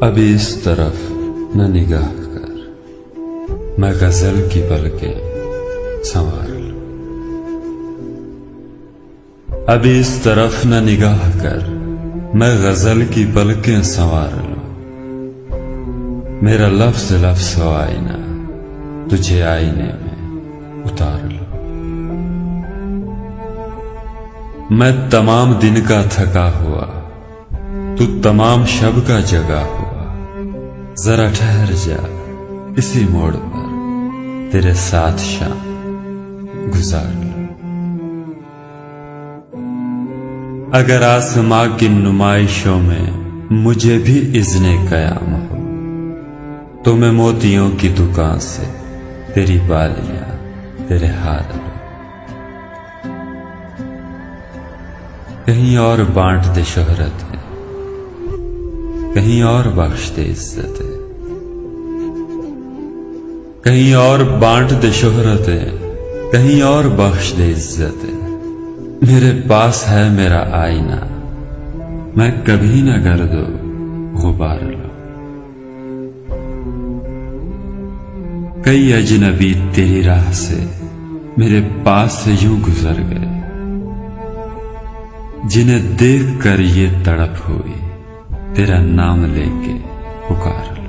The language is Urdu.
اب اس طرف نہ نگاہ کر، میں غزل کی پلکیں سنوار لوں۔ اب اس طرف نہ نگاہ کر، میں غزل کی پلکیں سنوار لوں۔ میرا لفظ لفظ ہو آئینہ، تجھے آئینے میں اتار لوں۔ میں تمام دن کا تھکا ہوا، تو تمام شب کا جگا ہوا، ذرا ٹھہر جا اسی موڑ پر، تیرے ساتھ شام گزار لوں۔ اگر آسماں کی نمائشوں میں مجھے بھی اذن قیام ہو، تو میں موتیوں کی دکان سے تیری بالیاں، تیرے ہار لوں۔ کہیں اور بانٹ دے شہرت ہے، کہیں اور بخش دے عزت ہے، کہیں اور بانٹ دے شہرت ہے، کہیں اور بخش دے عزت ہے۔ میرے پاس ہے میرا آئینہ، میں کبھی نہ گرد و غبار لوں۔ کئی اجنبی تیری راہ سے میرے پاس سے یوں گزر گئے، جنہیں دیکھ کر یہ تڑپ ہوئی، تیرا نام لے کے پکار لوں۔